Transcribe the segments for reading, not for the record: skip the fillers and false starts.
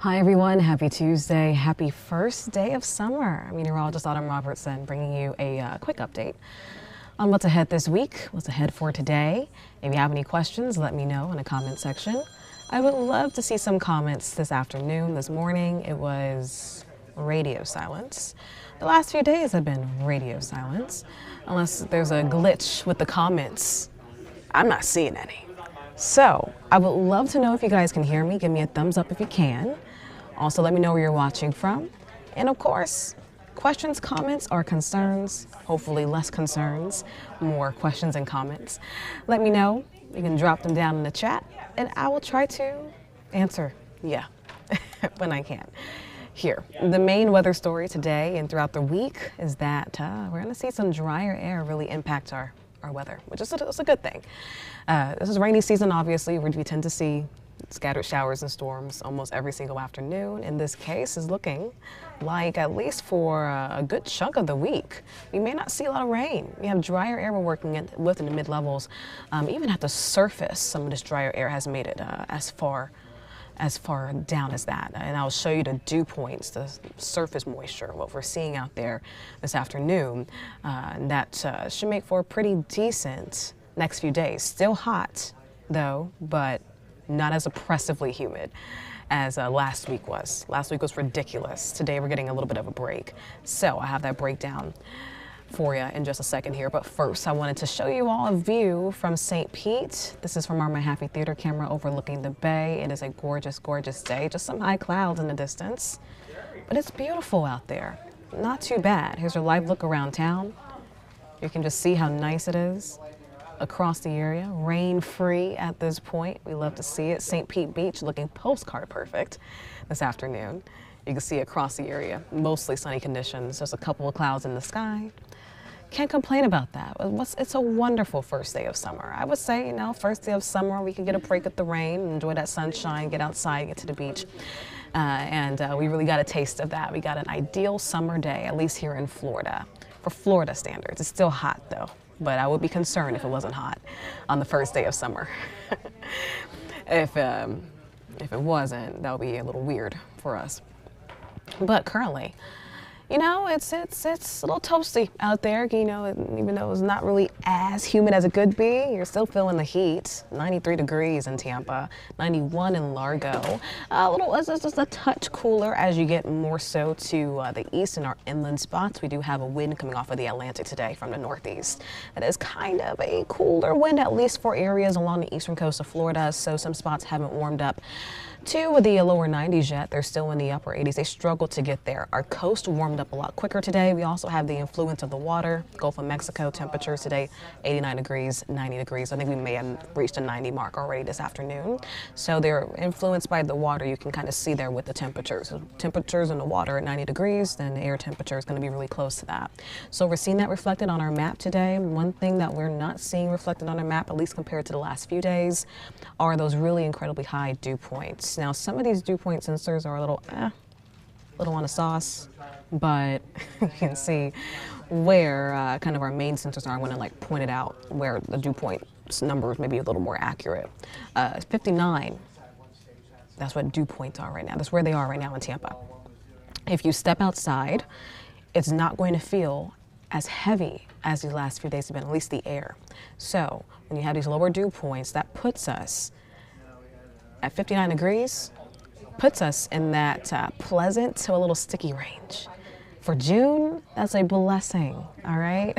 Hi everyone, happy Tuesday, happy first day of summer. Meteorologist Robertson bringing you a quick update on what's ahead this week, what's ahead for today. If you have any questions, let me know in the comment section. I would love to see some comments this afternoon. This morning it was radio silence. The last few days have been radio silence. Unless there's a glitch with the comments, I'm not seeing any. So I would love to know if you guys can hear me. Give me a thumbs up if you can. Also, let me know where you're watching from. And of course, questions, comments, or concerns, hopefully less concerns, more questions and comments. Let me know. You can drop them down in the chat, and I will try to answer, when I can. Here, the main weather story today and throughout the week is that we're going to see some drier air really impact our weather, which is a good thing. This is rainy season, obviously, where we tend to see scattered showers and storms almost every single afternoon. In this case, is looking like, at least for a good chunk of the week, we may not see a lot of rain. We have drier air we're working with in the mid-levels. Even at the surface, some of this drier air has made it as far down as that. And I'll show you the dew points, the surface moisture, what we're seeing out there this afternoon. And that should make for a pretty decent next few days. Still hot, though, but not as oppressively humid as last week was. Last week was ridiculous. Today we're getting a little bit of a break. So I have that breakdown for you in just a second here. But first, I wanted to show you all a view from St. Pete. This is from our My Happy Theater camera overlooking the bay. It is a gorgeous, gorgeous day. Just some high clouds in the distance, but it's beautiful out there. Not too bad. Here's a live look around town. You can just see how nice it is across the area. Rain-free at this point. We love to see it. St. Pete Beach looking postcard perfect this afternoon. You can see across the area, mostly sunny conditions. There's a couple of clouds in the sky. Can't complain about that. It's a wonderful first day of summer. I would say, first day of summer, we can get a break with the rain, enjoy that sunshine, get outside, get to the beach. We really got a taste of that. We got an ideal summer day, at least here in Florida. For Florida standards, it's still hot though, but I would be concerned if it wasn't hot on the first day of summer. If it wasn't, that would be a little weird for us. But currently, it's a little toasty out there. Even though it's not really as humid as it could be, you're still feeling the heat. 93 degrees in Tampa, 91 in Largo. It's just a touch cooler as you get more so to the east in our inland spots. We do have a wind coming off of the Atlantic today from the northeast. That is kind of a cooler wind, at least for areas along the eastern coast of Florida. So some spots haven't warmed up to the lower 90s yet. They're still in the upper 80s. They struggle to get there. Our coast warmed up a lot quicker today. We also have the influence of the water. Gulf of Mexico temperatures today, 89 degrees, 90 degrees. I think we may have reached a 90 mark already this afternoon. So they're influenced by the water. You can kind of see there with the temperatures. So temperatures in the water at 90 degrees, then the air temperature is going to be really close to that. So we're seeing that reflected on our map today. One thing that we're not seeing reflected on our map, at least compared to the last few days, are those really incredibly high dew points. Now, some of these dew point sensors are a little on the sauce, but you can see where kind of our main sensors are. I want to point it out where the dew point numbers may be a little more accurate. 59, that's what dew points are right now. That's where they are right now in Tampa. If you step outside, it's not going to feel as heavy as these last few days have been, at least the air. So when you have these lower dew points, that puts us at 59 degrees, puts us in that pleasant to a little sticky range. For June, that's a blessing, all right?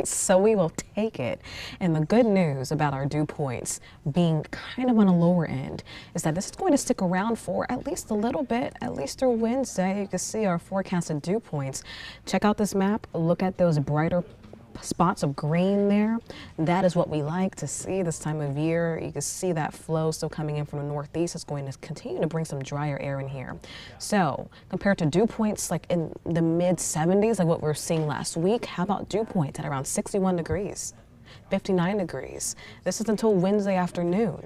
So we will take it. And the good news about our dew points being kind of on a lower end is that this is going to stick around for at least a little bit, at least through Wednesday. You can see our forecasted dew points. Check out this map, look at those brighter spots of green there. That is what we like to see this time of year. You can see that flow still coming in from the northeast. It's going to continue to bring some drier air in here. So compared to dew points like in the mid 70s, like what we were seeing last week, how about dew points at around 61 degrees, 59 degrees? This is until Wednesday afternoon.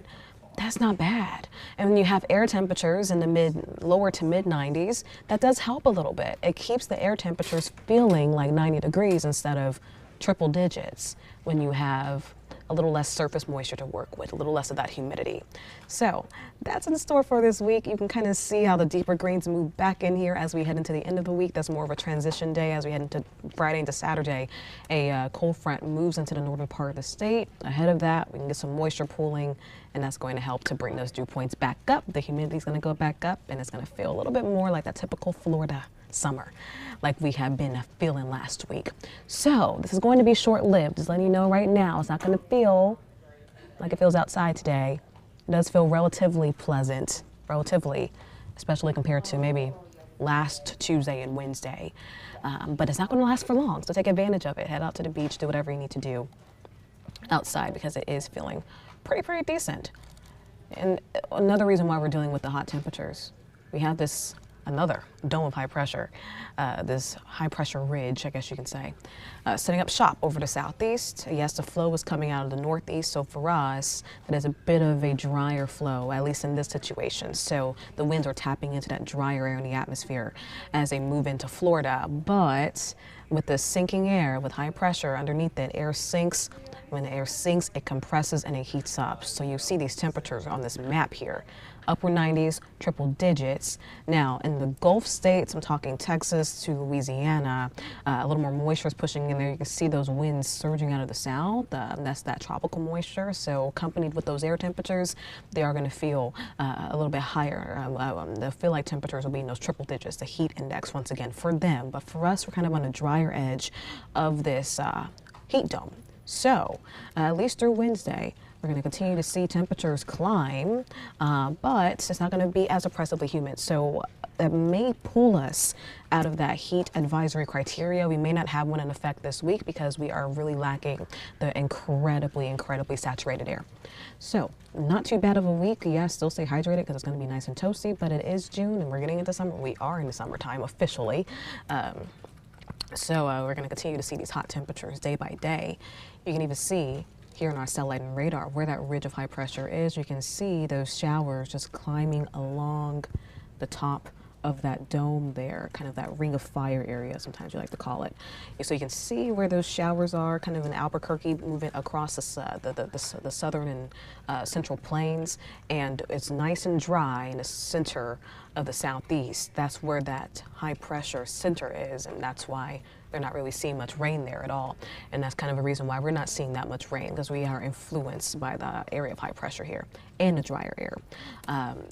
That's not bad. And when you have air temperatures in the lower to mid 90s, that does help a little bit. It keeps the air temperatures feeling like 90 degrees instead of triple digits when you have a little less surface moisture to work with, a little less of that humidity. So that's in store for this week. You can kind of see how the deeper greens move back in here as we head into the end of the week. That's more of a transition day as we head into Friday into Saturday. A cold front moves into the northern part of the state. Ahead of that, we can get some moisture pooling, and that's going to help to bring those dew points back up. The humidity is going to go back up, and it's going to feel a little bit more like that typical Florida summer like we have been feeling last week. So this is going to be short-lived. Just letting you know right now, it's not going to feel like it feels outside today. It does feel relatively pleasant, especially compared to maybe last Tuesday and Wednesday. But it's not going to last for long, so take advantage of it. Head out to the beach, do whatever you need to do outside because it is feeling pretty decent. And another reason why we're dealing with the hot temperatures, we have another dome of high pressure, this high pressure ridge, I guess you can say, setting up shop over the southeast. Yes, the flow is coming out of the northeast, so for us, it is a bit of a drier flow, at least in this situation. So the winds are tapping into that drier air in the atmosphere as they move into Florida. But with the sinking air, with high pressure underneath it, air sinks. When the air sinks, it compresses and it heats up. So you see these temperatures on this map here. Upper 90s, triple digits. Now, in the Gulf states, I'm talking Texas to Louisiana, a little more moisture is pushing in there. You can see those winds surging out of the south. That's that tropical moisture. So accompanied with those air temperatures, they are going to feel a little bit higher. They'll feel like temperatures will be in those triple digits, the heat index once again for them. But for us, we're kind of on the drier edge of this heat dome. So at least through Wednesday, we're going to continue to see temperatures climb, but it's not going to be as oppressively humid. So it may pull us out of that heat advisory criteria. We may not have one in effect this week because we are really lacking the incredibly saturated air. So not too bad of a week. Yes, still stay hydrated because it's going to be nice and toasty, but it is June and we're getting into summer. We are in the summertime officially. So we're going to continue to see these hot temperatures day by day. You can even see here in our satellite and radar where that ridge of high pressure is. You can see those showers just climbing along the top of that dome there, kind of that ring of fire area, sometimes you like to call it. So you can see where those showers are, kind of in Albuquerque, moving across the southern and central plains, and it's nice and dry in the center of the southeast. That's where that high pressure center is, and that's why they're not really seeing much rain there at all. And that's kind of a reason why we're not seeing that much rain, because we are influenced by the area of high pressure here and the drier air.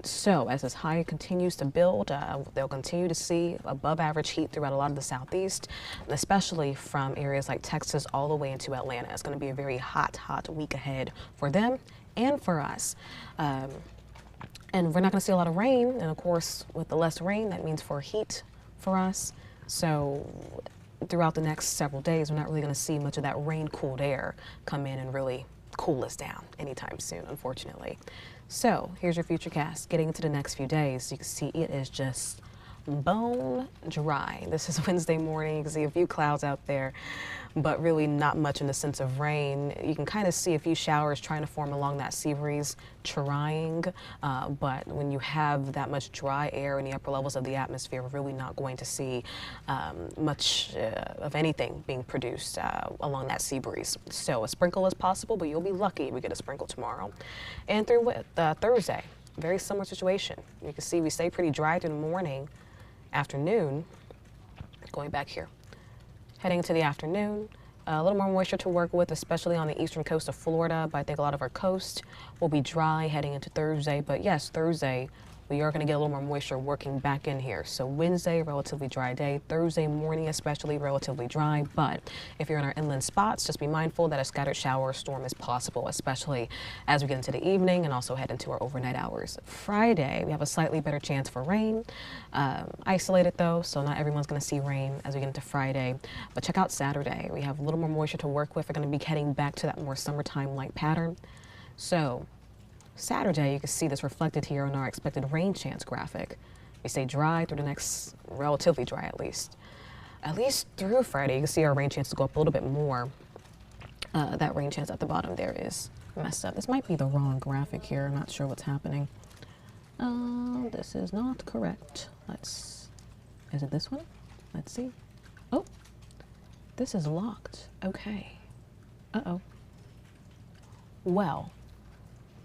So as this high continues to build, they'll continue to see above average heat throughout a lot of the southeast, especially from areas like Texas all the way into Atlanta. It's going to be a very hot week ahead for them and for us. And we're not going to see a lot of rain. And of course, with the less rain, that means for heat for us. So throughout the next several days, we're not really going to see much of that rain-cooled air come in and really cool us down anytime soon, unfortunately. So here's your futurecast. Getting into the next few days, you can see it is just bone dry. This is Wednesday morning. You can see a few clouds out there, but really not much in the sense of rain. You can kind of see a few showers trying to form along that sea breeze, trying, but when you have that much dry air in the upper levels of the atmosphere, we're really not going to see much of anything being produced along that sea breeze. So a sprinkle is possible, but you'll be lucky if we get a sprinkle tomorrow. And through Thursday, very similar situation. You can see we stay pretty dry through the morning, afternoon, going back here. Heading into the afternoon, a little more moisture to work with, especially on the eastern coast of Florida, but I think a lot of our coast will be dry heading into Thursday. But yes, Thursday, we are going to get a little more moisture working back in here. So Wednesday, relatively dry day. Thursday morning, especially relatively dry. But if you're in our inland spots, just be mindful that a scattered shower or storm is possible, especially as we get into the evening and also head into our overnight hours. Friday, we have a slightly better chance for rain. Isolated though, so not everyone's going to see rain as we get into Friday. But check out Saturday. We have a little more moisture to work with. We're going to be heading back to that more summertime-like pattern. So Saturday, you can see this reflected here on our expected rain chance graphic. We stay dry through the next, relatively dry at least through Friday. You can see our rain chance to go up a little bit more. That rain chance at the bottom there is messed up. This might be the wrong graphic here. I'm not sure what's happening. This is not correct. Is it this one? Let's see. Oh, this is locked. Okay. Uh-oh. Well,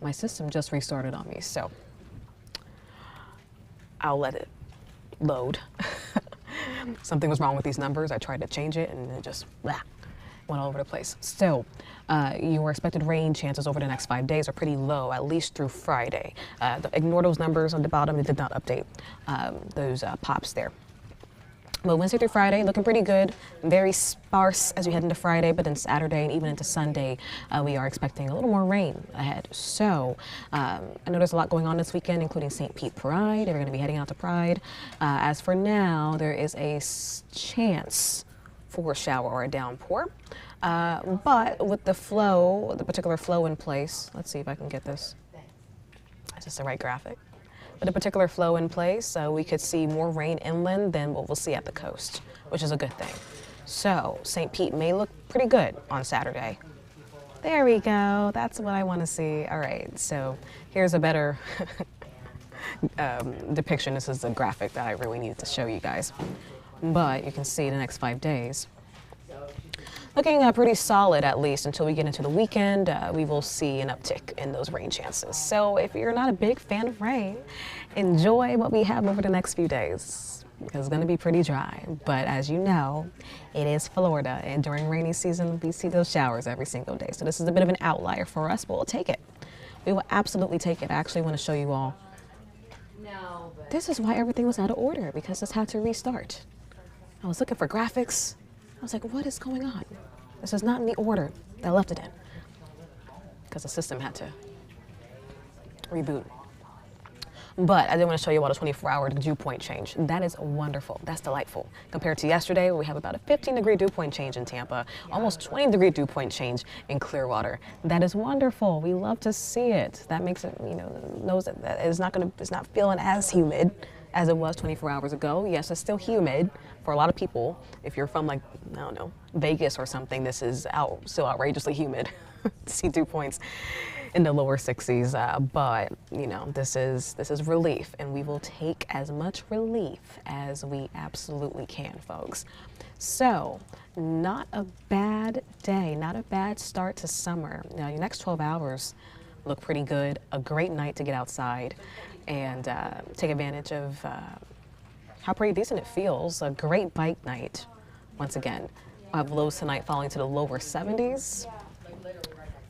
my system just restarted on me, so I'll let it load. Something was wrong with these numbers. I tried to change it and it just went all over the place. So your expected rain chances over the next 5 days are pretty low, at least through Friday. Ignore those numbers on the bottom. It did not update those pops there. But Wednesday through Friday, looking pretty good. Very sparse as we head into Friday, but then Saturday and even into Sunday, we are expecting a little more rain ahead. So I know there's a lot going on this weekend, including St. Pete Pride. We're going to be heading out to Pride. As for now, there is a chance for a shower or a downpour. But with the flow, the particular flow in place, let's see if I can get this. Is this the right graphic? With a particular flow in place, we could see more rain inland than what we'll see at the coast, which is a good thing. So St. Pete may look pretty good on Saturday. There we go. That's what I want to see. All right, so here's a better depiction. This is a graphic that I really needed to show you guys. But you can see the next 5 days. Looking pretty solid, at least until we get into the weekend. We will see an uptick in those rain chances. So if you're not a big fan of rain, enjoy what we have over the next few days, because it's going to be pretty dry. But as you know, it is Florida, and during rainy season, we see those showers every single day. So this is a bit of an outlier for us, but we'll take it. We will absolutely take it. I actually want to show you all. This is why everything was out of order, because this had to restart. I was looking for graphics. I was like, what is going on? This is not in the order that I left it in, because the system had to reboot. But I did want to show you about a 24-hour dew point change. That is wonderful. That's delightful. Compared to yesterday, where we have about a 15-degree dew point change in Tampa, almost 20-degree dew point change in Clearwater. That is wonderful. We love to see it. That makes it, knows that it's not feeling as humid as it was 24 hours ago. Yes, it's still humid for a lot of people. If you're from, like, I don't know, Vegas or something, this is still outrageously humid to see dew points in the lower 60s. But, this is relief, and we will take as much relief as we absolutely can, folks. So, not a bad day, not a bad start to summer. Now, your next 12 hours look pretty good. A great night to get outside and take advantage of how pretty decent it feels. A great bike night. Once again, I have lows tonight falling to the lower 70s.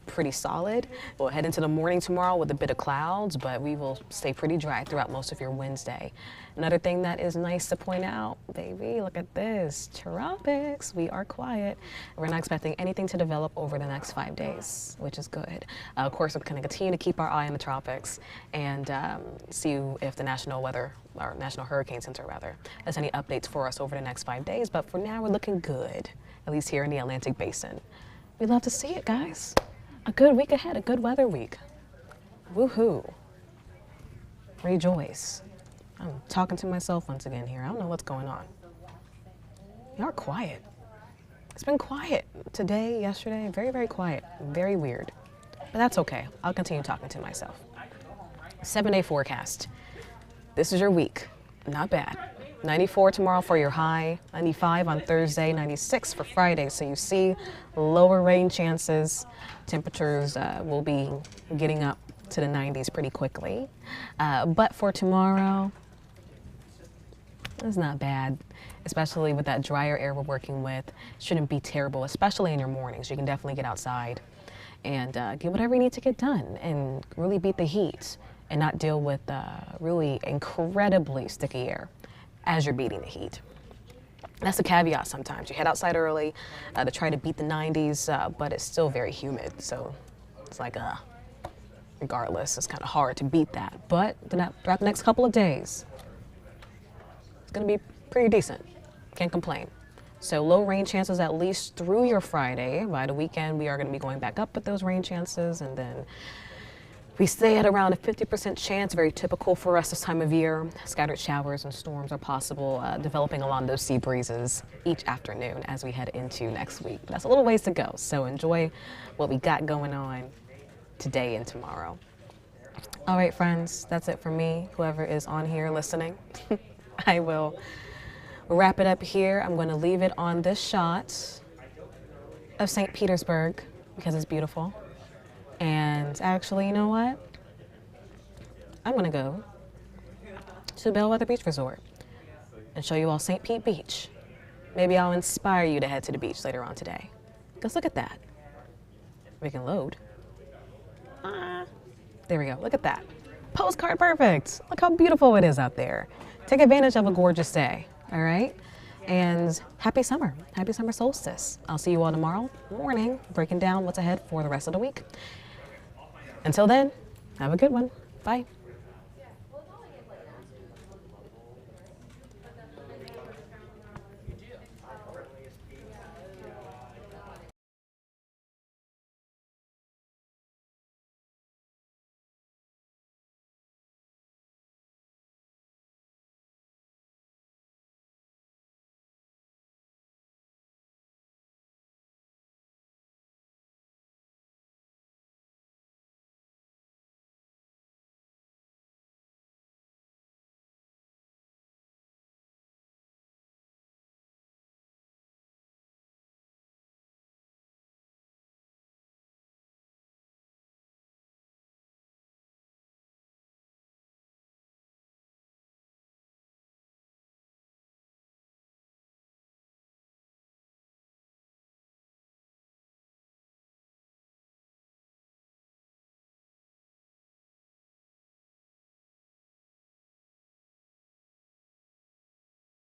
Pretty solid. We'll head into the morning tomorrow with a bit of clouds, but we will stay pretty dry throughout most of your Wednesday. Another thing that is nice to point out, baby, look at this. Tropics. We are quiet. We're not expecting anything to develop over the next 5 days, which is good. Of course, we're going to continue to keep our eye on the tropics and see if the National Hurricane Center has any updates for us over the next 5 days. But for now, we're looking good, at least here in the Atlantic Basin. We love to see it, guys. A good week ahead, a good weather week. Woohoo. Rejoice. I'm talking to myself once again here. I don't know what's going on. Y'all are quiet. It's been quiet today, yesterday, very, very quiet. Very weird. But that's okay. I'll continue talking to myself. 7-day forecast. This is your week. Not bad. 94 tomorrow for your high, 95 on Thursday, 96 for Friday. So you see lower rain chances. Temperatures will be getting up to the 90s pretty quickly. But for tomorrow, it's not bad, especially with that drier air we're working with. Shouldn't be terrible, especially in your mornings. You can definitely get outside and get whatever you need to get done and really beat the heat and not deal with really incredibly sticky air as you're beating the heat. That's the caveat sometimes. You head outside early to try to beat the 90s, but it's still very humid. So it's like, regardless, it's kind of hard to beat that. But throughout the next couple of days, it's going to be pretty decent. Can't complain. So low rain chances at least through your Friday. By the weekend, we are going to be going back up with those rain chances, and then we stay at around a 50% chance, very typical for us this time of year. Scattered showers and storms are possible, developing along those sea breezes each afternoon as we head into next week. But that's a little ways to go, so enjoy what we got going on today and tomorrow. All right, friends, that's it for me, whoever is on here listening. I will wrap it up here. I'm going to leave it on this shot of St. Petersburg because it's beautiful. And actually, you know what? I'm gonna go to Bellwether Beach Resort and show you all St. Pete Beach. Maybe I'll inspire you to head to the beach later on today. Because look at that. We can load. There we go, look at that. Postcard perfect. Look how beautiful it is out there. Take advantage of a gorgeous day, all right? And happy summer solstice. I'll see you all tomorrow morning, breaking down what's ahead for the rest of the week. Until then, have a good one. Bye.